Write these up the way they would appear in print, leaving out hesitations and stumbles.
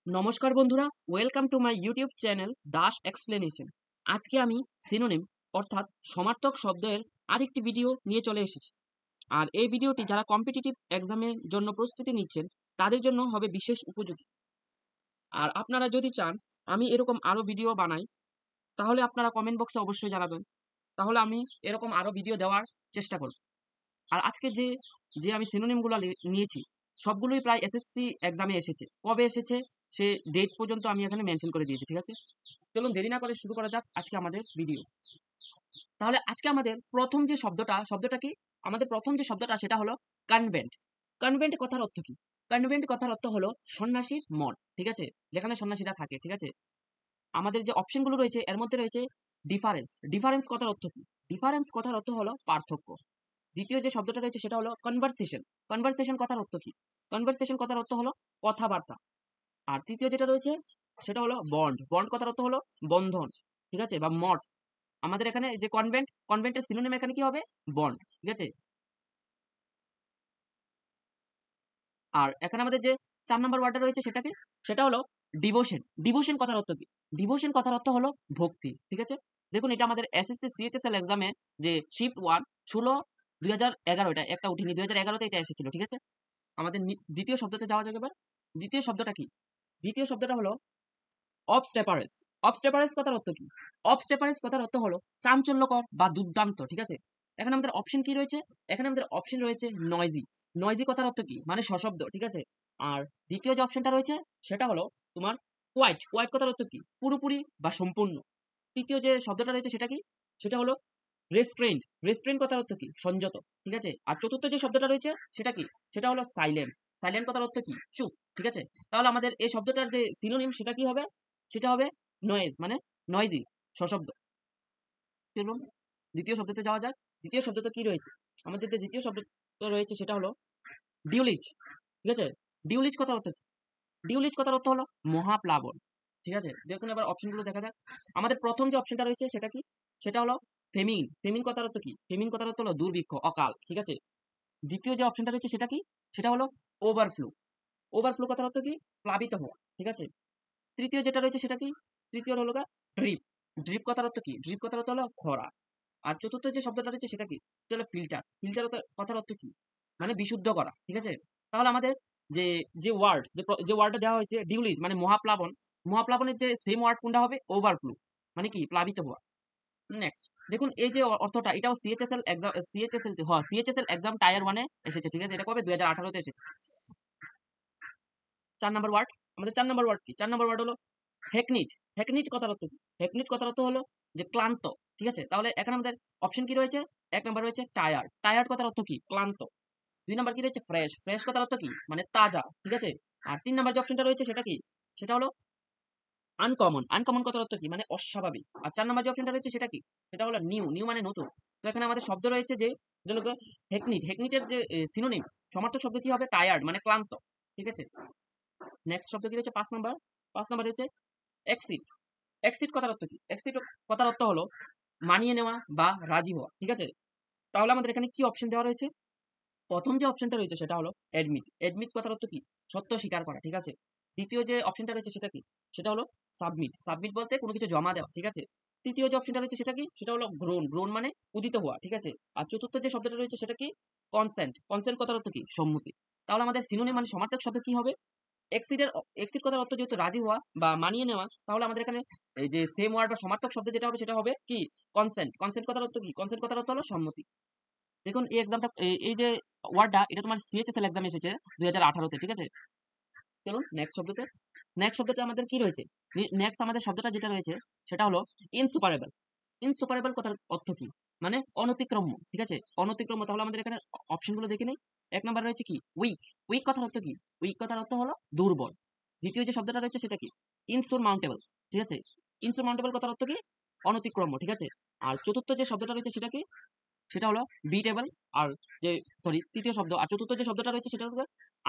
নমস্কার বন্ধুরা, welcome to my YouTube channel Das explanation. আজকে আমি সিনোনিম অর্থাৎ সমার্থক শব্দের আরেকটি ভিডিও নিয়ে চলে এসেছি। আর এই ভিডিওটি যারা কম্পিটিটিভ এক্সামের জন্য প্রস্তুতি নিচ্ছেন তাদের জন্য হবে বিশেষ উপযোগী। আর আপনারা যদি চান আমি এরকম আরও ভিডিও বানাই তাহলে আপনারা কমেন্ট বক্সে অবশ্যই জানাবেন, তাহলে আমি এরকম আরও ভিডিও দেওয়ার চেষ্টা করব। আর আজকে যে যে আমি সিনোনিমগুলো নিয়েছি সবগুলোই প্রায় এসএসসি এক্সামে এসেছে। কবে এসেছে সে ডেট পর্যন্ত আমি এখানে মেনশন করে দিয়েছি, ঠিক আছে? চলুন দেরি না করে শুরু করা যাক আজকে আমাদের ভিডিও। তাহলে আজকে আমাদের প্রথম যে শব্দটা কি? আমাদের প্রথম যে শব্দটা সেটা হলো কনভেন্ট। কনভেন্ট কথার অর্থ কি? কনভেন্ট কথার অর্থ হলো সন্ন্যাসীর মঠ, ঠিক আছে? যেখানে সন্ন্যাসীরা থাকে, ঠিক আছে? আমাদের যে অপশনগুলো রয়েছে এর মধ্যে রয়েছে ডিফারেন্স। ডিফারেন্স কথার অর্থ কি? ডিফারেন্স কথার অর্থ হলো পার্থক্য। দ্বিতীয় যে শব্দটা রয়েছে সেটা হলো কনভারসেশন। কনভারসেশন কথার অর্থ কি? কনভারসেশন কথার অর্থ হলো কথাবার্তা। আর তৃতীয় যেটা রয়েছে সেটা হলো বন্ড। বন্ড কথার অর্থ হলো বন্ধন, ঠিক আছে? বা মঠ। আমাদের এখানে যে কনভেন্ট, কনভেন্টের সিনোনিম এখানে কি হবে? বন্ড, ঠিক আছে? আর এখানে আমাদের যে ৪ নম্বর ওয়ার্ডটা রয়েছে সেটা কি? সেটা হলো ডিভোশন। ডিভোশন কথার অর্থ কি? ডিভোশন কথার অর্থ হলো ভক্তি, ঠিক আছে? দেখুন এটা আমাদের এসএসসি সিএইচএসএল এক্সামে যে শিফট 1 16/2011 এটা একটা উঠিনি, 2011 তে এটা এসেছিল, ঠিক আছে? আমাদের দ্বিতীয় শব্দতে যাওয়া যাক এবার। দ্বিতীয় শব্দটা কি? দ্বিতীয় শব্দটা হলো অবস্টেপারেস। অবস্টেপারেস কথার অর্থ কি? অবস্টেপারেস কথার অর্থ হলো চাঞ্চল্যকর বা দুর্দান্ত, ঠিক আছে? এখানে আমাদের অপশন কি রয়েছে? এখানে আমাদের অপশন রয়েছে নয়জি। নয়জি কথার অর্থ কি? মানে সশব্দ, ঠিক আছে? আর দ্বিতীয় যে অপশনটা রয়েছে সেটা হলো তোমার কোয়াইট। কোয়াইট কথার অর্থ কি? পুরোপুরি বা সম্পূর্ণ। তৃতীয় যে শব্দটা রয়েছে সেটা কি? সেটা হলো রেস্ট্রেইনড। রেস্ট্রেইনড কথার অর্থ কি? সংযত, ঠিক আছে? আর চতুর্থ যে শব্দটা রয়েছে সেটা কি? সেটা হলো সাইলেন্ট। সাইলেন্ট কথার অর্থ কি? চুপ, ঠিক আছে? তাহলে আমাদের এই শব্দটার যে সিনোনিম সেটা কি হবে? সেটা হবে নয়েজ, মানে নয়েজি, সশব্দ। চলুন দ্বিতীয় শব্দতে যাওয়া যাক। দ্বিতীয় শব্দটা কি রয়েছে? আমাদের যে দ্বিতীয় শব্দটা রয়েছে সেটা হলো ডিউলিজ, ঠিক আছে? ডিউলিজ কথার অর্থ কি? ডিউলিজ কথার অর্থ হলো মহাপ্লাবন, ঠিক আছে? দেখুন এবার অপশনগুলো দেখা যাক। আমাদের প্রথম যে অপশনটা রয়েছে সেটা কি? সেটা হলো ফেমিন। ফেমিন কথার অর্থ কি? ফেমিন কথার অর্থ হলো দুর্ভিক্ষ, অকাল, ঠিক আছে? দ্বিতীয় যে অপশনটা রয়েছে সেটা কি? সেটা হলো ওভারফ্লো। ওভারফ্লো কথার অর্থ কি? প্লাবিত হওয়া, ঠিক আছে? তৃতীয় যেটা রয়েছে সেটা কি? তৃতীয় হলো ড্রিপ। ড্রিপ কথার অর্থ কি? ড্রিপ কথার অর্থ হলো খরা। আর চতুর্থ যে শব্দটা রয়েছে সেটা কি? সেটা হলো ফিল্টার। ফিল্টার কথার অর্থ কি? মানে বিশুদ্ধ করা, ঠিক আছে? তাহলে আমাদের যে যে ওয়ার্ড যে ওয়ার্ডটা দেওয়া হয়েছে ডিউলিজ মানে মহাপ্লাবন, মহাপ্লাবনের যে সেম ওয়ার্ড কোনটা হবে? ওভারফ্লো, মানে কি? প্লাবিত হওয়া। নেক্সট দেখুন এই যে অর্থটা এটাও CHSL exam, CHSL exam tyre 1 এ এসেছে, ঠিক আছে? এটা কবে? 2018 তে এসেছে। 4 নাম্বার ওয়ার্ড। আমাদের 4 নাম্বার ওয়ার্ড কি? 4 নাম্বার ওয়ার্ড হলো হেকনিট। হেকনিট কথার অর্থ কি? হেকনিট কথার অর্থ হলো যে ক্লান্ত, ঠিক আছে? তাহলে এখানে আমাদের অপশন কি রয়েছে? ১ নাম্বার রয়েছে টায়ার্ড। টায়ার্ড কথার অর্থ কি? ক্লান্ত। ২ নাম্বার কি রয়েছে? ফ্রেশ। ফ্রেশ কথার অর্থ কি? মানে তাজা, ঠিক আছে? আর ৩ নাম্বার যে অপশনটা রয়েছে সেটা কি? সেটা হলো আনকমন। আনকমন কথার অর্থ কি? মানে অস্বাভাবিক। আর ৪ নাম্বার যে অপশনটা রয়েছে সেটা কি? সেটা হলো নিউ। নিউ মানে নতুন। তো এখানে আমাদের শব্দ রয়েছে যে যেটা হলো হেকনিট। হেকনিটের যে সিনোনিম সমার্থক শব্দ কি হবে? টায়ার্ড মানে ক্লান্ত, ঠিক আছে? নেক্সট শব্দ কি রয়েছে? ৫ নাম্বার। ৫ নাম্বার রয়েছে এক্সিট। এক্সিট কথার অর্থ কি? এক্সিট কথার অর্থ হলো মানিয়ে নেওয়া বা রাজি হওয়া, ঠিক আছে? তাহলে আমাদের এখানে কি অপশন দেওয়া রয়েছে? প্রথম যে অপশনটা রয়েছে সেটা হলো অ্যাডমিট। অ্যাডমিট কথার অর্থ কি? সত্য স্বীকার করা, ঠিক আছে? দ্বিতীয় যে অপশনটা রয়েছে সেটা কি? সেটা হলো সাবমিট। সাবমিট বলতে কোনো কিছু জমা দেওয়া, ঠিক আছে? তৃতীয় যে অপশনটা রয়েছে সেটা কি? সেটা হলো গ্রোন। গ্রোন মানে উদিত হওয়া, ঠিক আছে? আর চতুর্থ যে শব্দটা রয়েছে সেটা কি? কনসেন্ট। কনসেন্ট কথার অর্থ কি? সম্মতি। তাহলে আমাদের সিনোনিম মানে সমার্থক শব্দ কি হবে? এক্সিট কথার অর্থ যেহেতু রাজি হওয়া বা মানিয়ে নেওয়া, তাহলে আমাদের এখানে এই যে সেম ওয়ার্ড বা সমার্থক শব্দ যেটা হবে সেটা হবে কি? কনসেন্ট। কনসেন্ট কথার অর্থ কি? কনসেন্ট কথার অর্থ হলো সম্মতি। দেখুন এই এক্সামটা এই যে ওয়ার্ডটা এটা তোমার সিএইচএসএল এক্সামে এসেছে 2018 তে, ঠিক আছে? চলুন নেক্সট শব্দতে। নেক্সট শব্দতে আমাদের কি রয়েছে? নেক্সট আমাদের শব্দটা যেটা রয়েছে সেটা হলো ইনসুপারেবল। ইনসুপারেবল কথার অর্থ কি? মানে অনতিক্রম্য, ঠিক আছে? অনতিক্রম্য। তাহলে আমাদের এখানে অপশনগুলো দেখে নেই। ১ নাম্বার রয়েছে কি? উইক। উইক কথার অর্থ কি? উইক কথার অর্থ হলো দুর্বল। দ্বিতীয় যে শব্দটা রয়েছে সেটা কি? ইনসুরমাউন্টেবল, ঠিক আছে? ইনসুরমাউন্টেবল কথার অর্থ কি? অনতিক্রম্য, ঠিক আছে? আর চতুর্থ যে শব্দটা রয়েছে সেটা কি? সেটা হলো বিটেবল। আর যে তৃতীয় শব্দ আর চতুর্থ যে শব্দটা রয়েছে সেটা হলো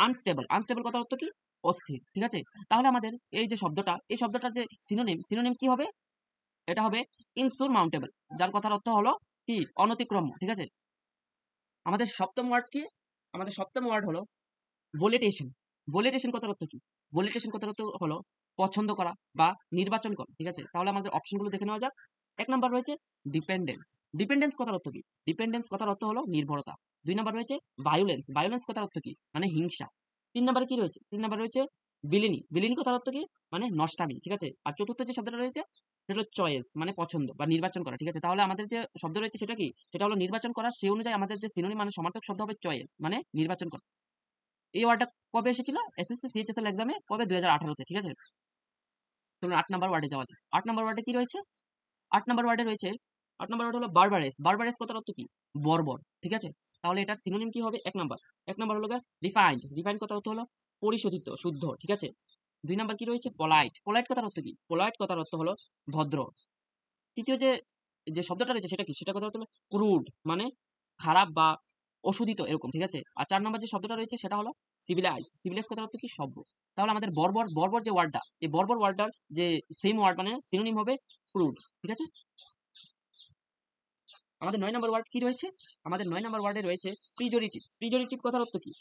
আনস্টেবল। আনস্টেবল কথার অর্থ কি? অস্থির, ঠিক আছে? তাহলে আমাদের এই যে শব্দটা এই শব্দটার যে সিনোনিম কি হবে? এটা হবে ইনসুরমাউন্টেবল, যার কথার অর্থ হলো কি? অনতিক্রম্য, ঠিক আছে? আমাদের সপ্তম ওয়ার্ড কি? আমাদের সপ্তম ওয়ার্ড হলো ভোলেটেশন। ভলিটেশন কথার অর্থ কি? ভলিটেশন কথার অর্থ হলো পছন্দ করা বা নির্বাচন করা। ঠিক আছে? তাহলে আমাদের অপশনগুলো দেখে নেওয়া যাক। ১ নাম্বার রয়েছে ডিপেন্ডেন্স। ডিপেন্ডেন্স কথার অর্থ কি? ডিপেন্ডেন্স কথার অর্থ হলো নির্ভরতা। ২ নাম্বার রয়েছে ভায়োলেন্স। ভায়োলেন্স কথার অর্থ কি? মানে হিংসা। ৩ নাম্বারে কি রয়েছে? ৩ নাম্বারে রয়েছে ভিলেনি। ভিলেনি কথার অর্থ কি? মানে নষ্টামি। ঠিক আছে? আর চতুর্থ যে শব্দটা রয়েছে সেটা হলো চয়েস মানে পছন্দ বা নির্বাচন করা। ঠিক আছে? তাহলে আমাদের যে শব্দ রয়েছে সেটা কি? সেটা হলো নির্বাচন করা। সেই অনুযায়ী আমাদের যে সিনোনিম মানে সমার্থক শব্দ হবে চয়েস মানে নির্বাচন করা। এই ওয়ার্ডটা কবে এসেছিল? এসএসসি, সিএইচএসএল এক্সামে কবে? ২০১৮ তে। ঠিক আছে? চলুন ৮ নাম্বার ওয়ার্ডে যাওয়া যাক। ৮ নাম্বার ওয়ার্ডে কি রয়েছে? ৮ নাম্বার ওয়ার্ডে রয়েছে ৮ নাম্বার ওয়ার্ড হলো বারবারেস। বারবারেস কথার অর্থ কি? বর্বর। ঠিক আছে? তাহলে এটার সিনোনিম কি হবে? ১ নাম্বার। ১ নাম্বার হলো গিয়ে রিফাইন্ড। রিফাইন্ড কথার অর্থ হলো পরিশোধিত, শুদ্ধ। ঠিক আছে? ২ নাম্বার কি রয়েছে? পোলাইট। পোলাইট কথার অর্থ কি? পোলাইট কথার অর্থ হলো ভদ্র। তৃতীয় যে শব্দটা রয়েছে সেটা কি? সেটা কথার অর্থ হলো ক্রুড মানে খারাপ বা অশোধিত এরকম। ঠিক আছে? আর ৪ নাম্বার যে শব্দটা রয়েছে সেটা হলো সিভিলাইজ। সিভিলাইজ কথার অর্থ কি? সভ্য। তাহলে আমাদের বর্বর, বর্বর যে ওয়ার্ডটা, এই বর্বর ওয়ার্ডটার যে সেম ওয়ার্ড মানে সিনোনিম হবে ক্রুড। ঠিক আছে? আমাদের ৯ নাম্বার ওয়ার্ড কি রয়েছে? আমাদের ৯ নাম্বার ওয়ার্ডে রয়েছে প্রিজোরিটিভ। প্রিজোরিটিভ কথার অর্থ কি?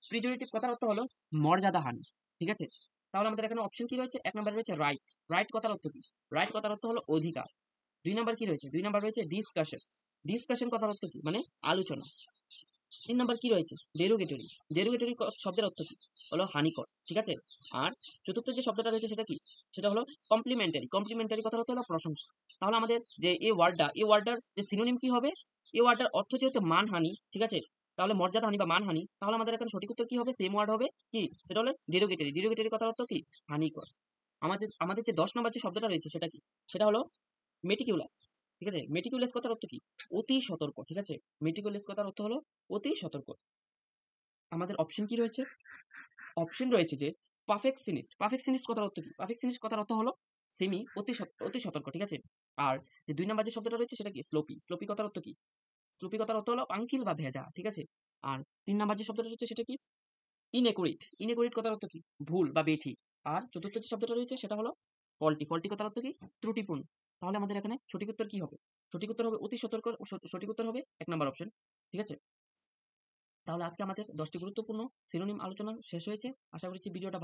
প্রিজোরিটিভ কথার অর্থ হলো মর্যাদাহানি। ঠিক আছে? তাহলে আমাদের এখানে অপশন কি রয়েছে? ১ নাম্বারে রয়েছে রাইট। রাইট কথার অর্থ কি? রাইট কথার অর্থ হলো অধিকার। ২ নাম্বার কি রয়েছে? ২ নাম্বার রয়েছে ডিসকাশন। ডিসকাশন কথার অর্থ কি? মানে আলোচনা। ৩ নাম্বার কি রয়েছে? ডেরোগেটরি। ডেরোগেটরি শব্দের অর্থ কি? হলো হানিকর। ঠিক আছে? আর চতুর্থ যে শব্দটা রয়েছে সেটা কি? সেটা হলো কমপ্লিমেন্টারি। কমপ্লিমেন্টারি কথার অর্থ হলো প্রশংসা। তাহলে আমাদের যে এই ওয়ার্ডটার যে সিনোনিম কি হবে? এই ওয়ার্ডটার অর্থ যেহেতু মানহানি, ঠিক আছে? তাহলে মর্যাদাহানি বা মানহানি। তাহলে আমাদের এখানে সঠিক উত্তর কি হবে? সেম ওয়ার্ড হবে কি? সেটা হলো ডেরোগেটরি। ডেরোগেটরি কথার অর্থ কি? হানিকর। আমাদের যে ১০ নাম্বার যে শব্দটা রয়েছে সেটা কি? সেটা হলো মেটিকুলাস। ঠিক আছে? মেটিকুলাস কথার অর্থ কি? অতি সতর্ক। ঠিক আছে? মেটিকুলাস কথার অর্থ হলো অতি সতর্ক। আমাদের অপশন কি রয়েছে? অপশন রয়েছে যে পারফেকশনিস্ট। পারফেকশনিস্ট কথার অর্থ কি? পারফেকশনিস্ট কথার অর্থ হলো সেমি অতি সতর্ক। ঠিক আছে? আর যে ২ নাম্বার যে শব্দটা রয়েছে সেটা কি? স্লোপি। স্লোপি কথার অর্থ কি? স্লোপি কথার অর্থ হলো আঙ্কিল বা ভেজা। ঠিক আছে? আর ৩ নাম্বার যে শব্দটা রয়েছে সেটা কি? ইনএকুরেট। ইনএকুরেট কথার অর্থ কি? ভুল বা বেঠিক। আর চতুর্থ যে শব্দটা রয়েছে সেটা হলো ফল্টি। ফল্টি কথার অর্থ কি? ত্রুটিপূর্ণ। তাহলে আমাদের এখানে সঠিক উত্তর কি হবে? সঠিক উত্তর হবে অতি সতর্ক। সঠিক উত্তর হবে ১ নাম্বার অপশন। ঠিক আছে? তাহলে আজকে আমাদের ১০ টি গুরুত্বপূর্ণ সিনোনিম আলোচনা শেষ হয়েছে। আশা করছি ভিডিওটা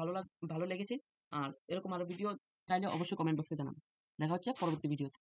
ভালো লেগেছে। আর এরকম আরো ভিডিও চাইলে অবশ্যই কমেন্ট বক্সে জানাবেন। দেখা হচ্ছে পরবর্তী ভিডিওতে।